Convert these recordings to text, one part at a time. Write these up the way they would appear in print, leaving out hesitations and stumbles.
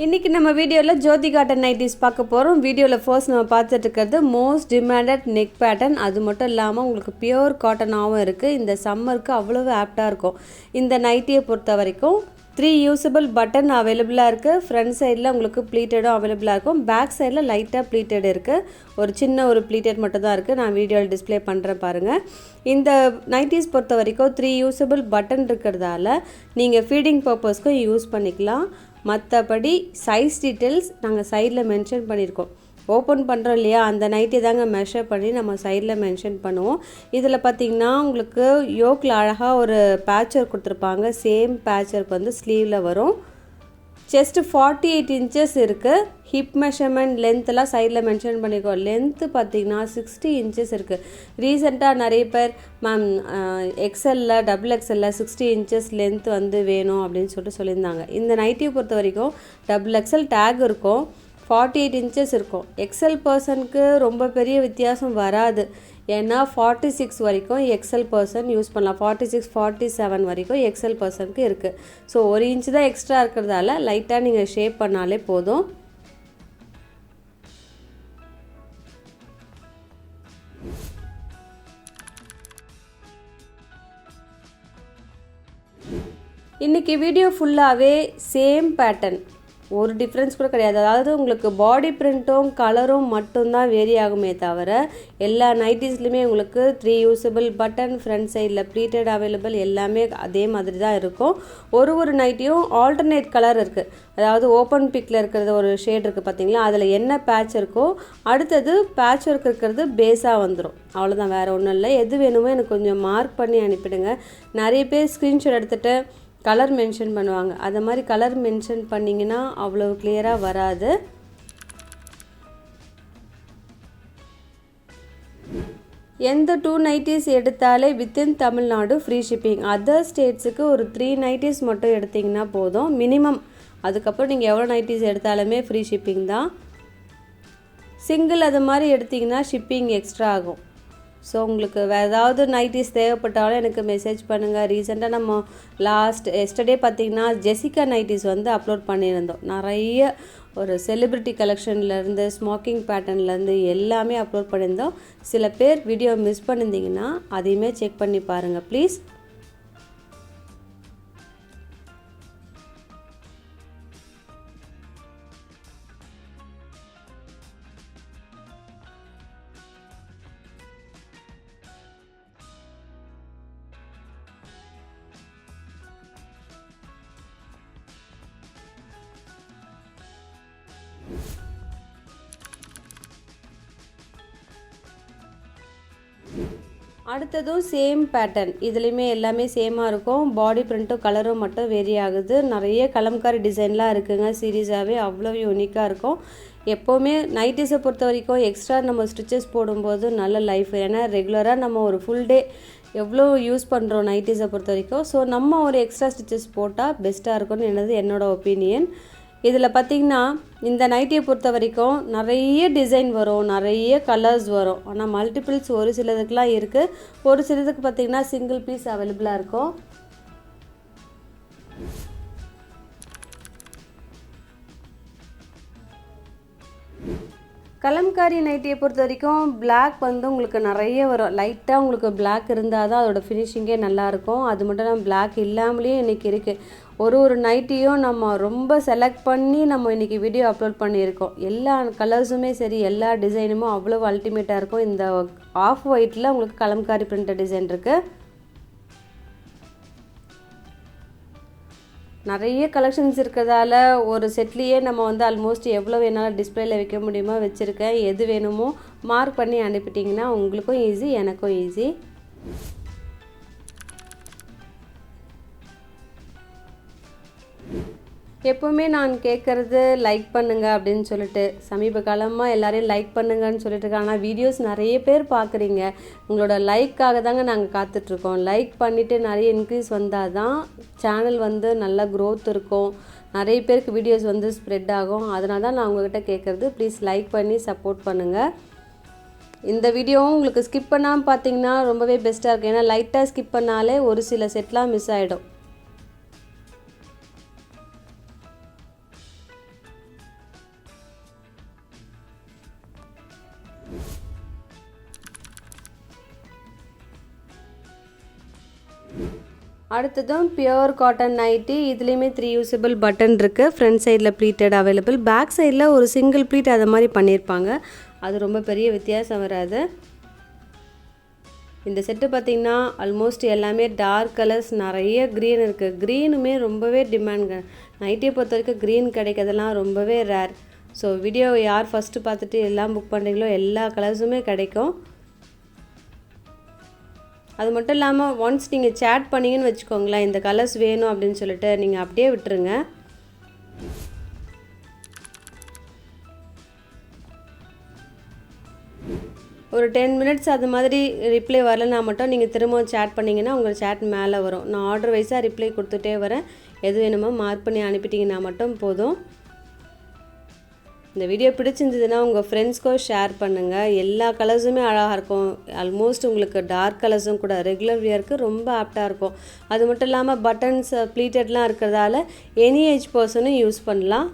இன்றைக்கி நம்ம வீடியோவில் ஜோதி காட்டன் நைட்டிஸ் பார்க்க போகிறோம். வீடியோவில் ஃபர்ஸ்ட் நம்ம பார்த்துட்டு இருக்கிறது மோஸ்ட் டிமாண்டட் நெக் பேட்டர்ன். அது மட்டும் இல்லாமல் உங்களுக்கு பியூர் காட்டனாகவும் இருக்குது. இந்த சம்மருக்கு அவ்வளவு ஆப்டாக இருக்கும். இந்த நைட்டியை பொறுத்த வரைக்கும் 3 யூஸபிள் பட்டன் அவைலபிளாக இருக்குது. ஃப்ரண்ட் சைடில் உங்களுக்கு ப்ளீட்டடும் அவைலபிளாக இருக்கும். பேக் சைடில் லைட்டாக ப்ளீட்டட் இருக்குது. ஒரு சின்ன ஒரு ப்ளீட்டட் மட்டும் தான் இருக்குது. நான் வீடியோவில் டிஸ்பிளே பண்ணுறேன் பாருங்கள். இந்த நைட்டிஸ் பொறுத்த வரைக்கும் 3 யூஸபிள் பட்டன் இருக்கிறதால நீங்கள் ஃபீடிங் பர்பஸ்க்கும் யூஸ் பண்ணிக்கலாம். மற்றபடி சைஸ் டீட்டெயில்ஸ் நாங்கள் சைடில் மென்ஷன் பண்ணியிருக்கோம். ஓப்பன் பண்ணுறோம் இல்லையா, அந்த நைட்டி தாங்க மெஷர் பண்ணி நம்ம சைடில் மென்ஷன் பண்ணுவோம். இதில் பார்த்திங்கன்னா உங்களுக்கு யோக்கில் அழகாக ஒரு பேட்ச் கொடுத்துருப்பாங்க. சேம் பேட்ச் வந்து ஸ்லீவில் வரும். செஸ்ட்டு 48 இன்ச்சஸ் இருக்குது. ஹிப் மெஷர்மெண்ட் லென்த்தெல்லாம் சைடில் மென்ஷன் பண்ணியிருக்கோம். லென்த்து பார்த்திங்கன்னா 60 இன்ச்சஸ் இருக்குது. ரீசெண்டாக நிறைய பேர் மேம் எக்ஸலில் டபுள் எக்ஸலில் 60 இன்ச்சஸ் லென்த் வந்து வேணும் அப்படின்னு சொல்லியிருந்தாங்க. இந்த நைட்டியை பொறுத்த வரைக்கும் டபுள் எக்ஸல் டேக் இருக்கும். 48 இன்ச்சஸ் இருக்கும். எக்ஸல் பர்சனுக்கு ரொம்ப பெரிய வித்தியாசம் வராது. ஏன்னா 46 வரைக்கும் எக்ஸல் பர்சன் யூஸ் பண்ணலாம். 46 47 வரைக்கும் எக்ஸல் பர்சனுக்கு இருக்குது. ஸோ 1 இன்ச் தான் எக்ஸ்ட்ரா இருக்கிறதால லைட்டாக நீங்கள் ஷேப் பண்ணாலே போதும். இன்றைக்கி வீடியோ ஃபுல்லாகவே சேம் பேட்டர்ன், ஒரு டிஃப்ரென்ஸ் கூட கிடையாது. அதாவது உங்களுக்கு பாடி பிரிண்ட்டும் கலரும் மட்டும்தான் வேரி ஆகுமே தவிர எல்லா நைட்டிஸ்லையுமே உங்களுக்கு 3 யூஸபிள் பட்டன், ஃப்ரண்ட் சைடில் ப்ளீட்டட் அவைலபிள், எல்லாமே அதே மாதிரி தான் இருக்கும். ஒரு நைட்டியும் ஆல்டர்னேட் கலர் இருக்குது. அதாவது ஓப்பன் பிக்கில் இருக்கிறது ஒரு ஷேட் இருக்குது பார்த்தீங்களா, அதில் என்ன பேட்ச் இருக்கோ அடுத்தது பேட்ச் ஒர்க் இருக்கிறது பேஸாக வந்துடும். அவ்வளோதான், வேறு ஒன்றும் இல்லை. எது வேணுமோ எனக்கு கொஞ்சம் மார்க் பண்ணி அனுப்பிடுங்க. நிறைய பேர் ஸ்க்ரீன்ஷாட் எடுத்துகிட்டு கலர் மென்ஷன் பண்ணுவாங்க. அது மாதிரி கலர் மென்ஷன் பண்ணிங்கன்னா அவ்வளோ கிளியராக வராது. எந்த 2 நைட்டிஸ் எடுத்தாலே within Tamil Nadu free shipping. Other ஸ்டேட்ஸுக்கு ஒரு 3 நைட்டிஸ் மட்டும் எடுத்திங்கன்னா போதும் மினிமம். அதுக்கப்புறம் நீங்கள் எவ்வளோ நைட்டிஸ் எடுத்தாலுமே ஃப்ரீ ஷிப்பிங் தான். சிங்கிள் அது மாதிரி எடுத்திங்கன்னா ஷிப்பிங் எக்ஸ்ட்ரா ஆகும். ஸோ உங்களுக்கு வேறு ஏதாவது நைட்டிஸ் தேவைப்பட்டாலும் எனக்கு மெசேஜ் பண்ணுங்கள். ரீசெண்டாக நம்ம எஸ்டர்டே பார்த்திங்கன்னா ஜெசிகா நைட்டிஸ் வந்து அப்லோட் பண்ணியிருந்தோம். நிறைய ஒரு செலிப்ரிட்டி கலெக்ஷன்லேருந்து ஸ்மோக்கிங் பேட்டர்ன்லேருந்து எல்லாமே அப்லோட் பண்ணியிருந்தோம். சில பேர் வீடியோ மிஸ் பண்ணியிருந்தீங்கன்னா அதையுமே செக் பண்ணி பாருங்கள் ப்ளீஸ். அடுத்ததும் சேம் பேட்டர்ன். இதுலேயுமே எல்லாமே சேமாக இருக்கும். பாடி பிரிண்ட்டும் கலரும் மட்டும் வேரி ஆகுது. நிறைய கலம்காரி டிசைன்லாம் இருக்குங்க. சீரியஸாகவே அவ்வளோ யூனிக்காக இருக்கும். எப்போவுமே நைட்டிஸை பொறுத்த வரைக்கும் எக்ஸ்ட்ரா நம்ம ஸ்டிச்சஸ் போடும்போது நல்ல லைஃப். ஏன்னா ரெகுலராக நம்ம ஒரு ஃபுல் டே எவ்வளோ யூஸ் பண்ணுறோம் நைட்டிஸை பொறுத்த வரைக்கும். ஸோ நம்ம ஒரு எக்ஸ்ட்ரா ஸ்டிச்சஸ் போட்டால் பெஸ்ட்டாக இருக்கும்னு என்னோடய ஒப்பீனியன். இதில் பார்த்திங்கன்னா இந்த நைட்டியை பொறுத்த வரைக்கும் நிறைய டிசைன் வரும், நிறைய கலர்ஸ் வரும். ஆனால் மல்டிபிள்ஸ் ஒரு சிலதுக்கெலாம் இருக்குது. ஒரு சிலதுக்கு பார்த்திங்கன்னா சிங்கிள் பீஸ் அவைலபிளாக இருக்கும். கலம்காரி நைட்டியை பொறுத்த வரைக்கும் பிளாக் வந்து உங்களுக்கு நிறைய வரும். லைட்டாக உங்களுக்கு பிளாக் இருந்தால் தான் அதோடய ஃபினிஷிங்கே நல்லாயிருக்கும். அது மட்டும் இல்லாமல் பிளாக் இல்லாமலேயும் இன்றைக்கி இருக்குது. ஒரு நைட்டியும் நம்ம ரொம்ப செலக்ட் பண்ணி நம்ம இன்றைக்கி வீடியோ அப்லோட் பண்ணியிருக்கோம். எல்லா கலர்ஸுமே சரி, எல்லா டிசைனுமும் அவ்வளோ அல்டிமேட்டாக இருக்கும். இந்த ஆஃப் ஒயிட்டில் உங்களுக்கு கலம்காரி பிரிண்டட் டிசைன் இருக்குது. நிறைய கலெக்ஷன்ஸ் இருக்கிறதால ஒரு செட்லேயே நம்ம வந்து ஆல்மோஸ்ட் எவ்வளோ வேணாலும் டிஸ்பிளேயில் வைக்க முடியுமோ வச்சுருக்கேன். எது வேணுமோ மார்க் பண்ணி அனுப்பிட்டிங்கன்னா உங்களுக்கும் ஈஸி, எனக்கும் ஈஸி. எப்போவுமே நான் கேட்குறது லைக் பண்ணுங்கள் அப்படின்னு சொல்லிட்டு சமீப காலமாக எல்லோரையும் லைக் பண்ணுங்கன்னு சொல்லிட்டு இருக்காங்க. ஆனால் வீடியோஸ் நிறைய பேர் பார்க்குறீங்க. உங்களோட லைக்காக தாங்க நாங்கள் காத்துட்ருக்கோம். லைக் பண்ணிவிட்டு நிறைய இன்க்ரீஸ் வந்தால் தான் சேனல் வந்து நல்ல க்ரோத் இருக்கும். நிறைய பேருக்கு வீடியோஸ் வந்து ஸ்ப்ரெட் ஆகும். அதனால தான் நான் உங்கள்கிட்ட கேட்குறது, ப்ளீஸ் லைக் பண்ணி சப்போர்ட் பண்ணுங்கள். இந்த வீடியோவும் உங்களுக்கு ஸ்கிப் பண்ணாமல் பார்த்தீங்கன்னா ரொம்பவே பெஸ்ட்டாக இருக்கும். ஏன்னா லைட்டாக ஸ்கிப் பண்ணாலே ஒரு சில செட்லாம் மிஸ் ஆகிடும். அடுத்ததும் பியூர் காட்டன் நைட்டி. இதுலேயுமே 3 யூஸபிள் பட்டன் இருக்குது. ஃப்ரண்ட் சைடில் ப்ளீட்டட் அவைலபிள். பேக் சைடில் ஒரு சிங்கிள் ப்ளீட் அதை மாதிரி பண்ணியிருப்பாங்க. அது ரொம்ப பெரிய வித்தியாசம் வராது. இந்த செட்டு பார்த்திங்கன்னா ஆல்மோஸ்ட் எல்லாமே டார்க் கலர்ஸ், நிறைய க்ரீன் இருக்குது. க்ரீனுமே ரொம்பவே டிமாண்டுங்க. நைட்டியை பொறுத்த வரைக்கும் க்ரீன் கிடைக்கிறதுலாம் ரொம்பவே ரேர். ஸோ வீடியோ யார் ஃபஸ்ட்டு பார்த்துட்டு எல்லாம் புக் பண்ணுறீங்களோ எல்லா கலர்ஸுமே கிடைக்கும். அது மட்டும் இல்லாமல் ஒன்ஸ் நீங்கள் சேட் பண்ணிங்கன்னு வச்சுக்கோங்களேன், இந்த கலர்ஸ் வேணும் அப்படின்னு சொல்லிட்டு நீங்கள் அப்படியே விட்டுருங்க. ஒரு 10 மினிட்ஸ் அது மாதிரி ரிப்ளை வரலைன்னா மட்டும் நீங்கள் திரும்பவும் சேட் பண்ணிங்கன்னா உங்கள் சேட் மேலே வரும். நான் ஆர்டர் வைஸாக ரிப்ளை கொடுத்துட்டே வரேன். எது வேணுமோ மார்க் பண்ணி அனுப்பிட்டிங்கன்னா மட்டும் போதும். இந்த வீடியோ பிடிச்சிருந்ததுன்னா உங்கள் ஃப்ரெண்ட்ஸ்க்கும் ஷேர் பண்ணுங்கள். எல்லா கலர்ஸுமே அழகாக இருக்கும். ஆல்மோஸ்ட் உங்களுக்கு டார்க் கலர்ஸும் கூட ரெகுலர் வியருக்கு ரொம்ப ஆப்டாக இருக்கும். அது மட்டும் இல்லாமல் பட்டன்ஸ் ப்ளீட்டட்லாம் இருக்கிறதால எனி ஏஜ் பர்சனும் யூஸ் பண்ணலாம்.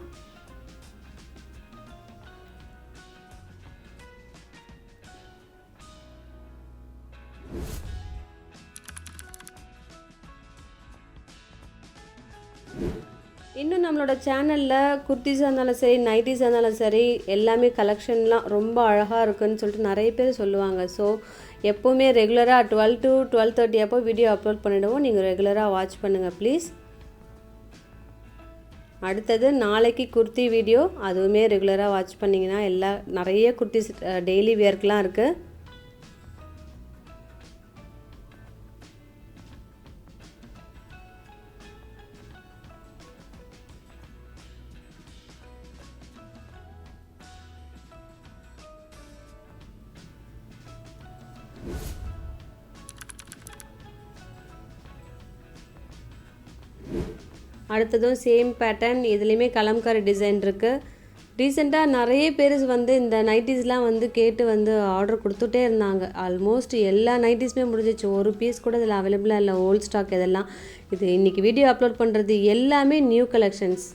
இன்னும் நம்மளோட சேனலில் குர்த்திஸாக இருந்தாலும் சரி, நைட்டிஸாக இருந்தாலும் சரி, எல்லாமே கலெக்ஷன்லாம் ரொம்ப அழகாக இருக்குதுன்னு சொல்லிட்டு நிறைய பேர் சொல்லுவாங்க. ஸோ எப்போவுமே ரெகுலராக 12 to 12:30 அப்போ வீடியோ அப்லோட் பண்ணிவிடுவோம். நீங்கள் ரெகுலராக வாட்ச் பண்ணுங்கள் ப்ளீஸ். அடுத்தது நாளைக்கு குர்த்தி வீடியோ, அதுவுமே ரெகுலராக வாட்ச் பண்ணிங்கன்னா நிறைய குர்த்திஸ் டெய்லி வியர்க்கெலாம் இருக்குது. அடுத்ததும் சேம் பேட்டர்ன், இதுலேயுமே கலம்காரி டிசைன் இருக்குது. ரீசெண்டாக நிறைய பேர் இந்த நைட்டிஸ்லாம் கேட்டு ஆர்டர் கொடுத்துட்டே இருந்தாங்க. ஆல்மோஸ்ட் எல்லா நைட்டிஸுமே முடிஞ்சிச்சு. ஒரு பீஸ் கூட இதில் அவைலபிளாக இல்லை. ஓல்ட் ஸ்டாக் இதெல்லாம். இது இன்றைக்கி வீடியோ அப்லோட் பண்ணுறது எல்லாமே நியூ கலெக்ஷன்ஸ்.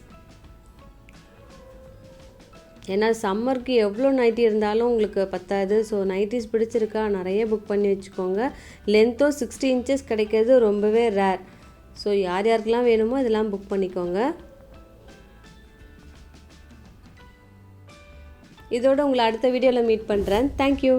ஏன்னா சம்மருக்கு எவ்வளோ நைட்டி இருந்தாலும் உங்களுக்கு பத்தாது. ஸோ நைட்டிஸ் பிடிச்சிருக்கா நிறைய புக் பண்ணி வச்சுக்கோங்க. லென்த்தும் 60 இன்ச்சஸ் கிடைக்கிறது ரொம்பவே ரேர். ஸோ யார் யாருக்கெல்லாம் வேணுமோ இதெல்லாம் புக் பண்ணிக்கோங்க. இதோடு உங்களை அடுத்த வீடியோவில் மீட் பண்ணுறேன். தேங்க்யூ.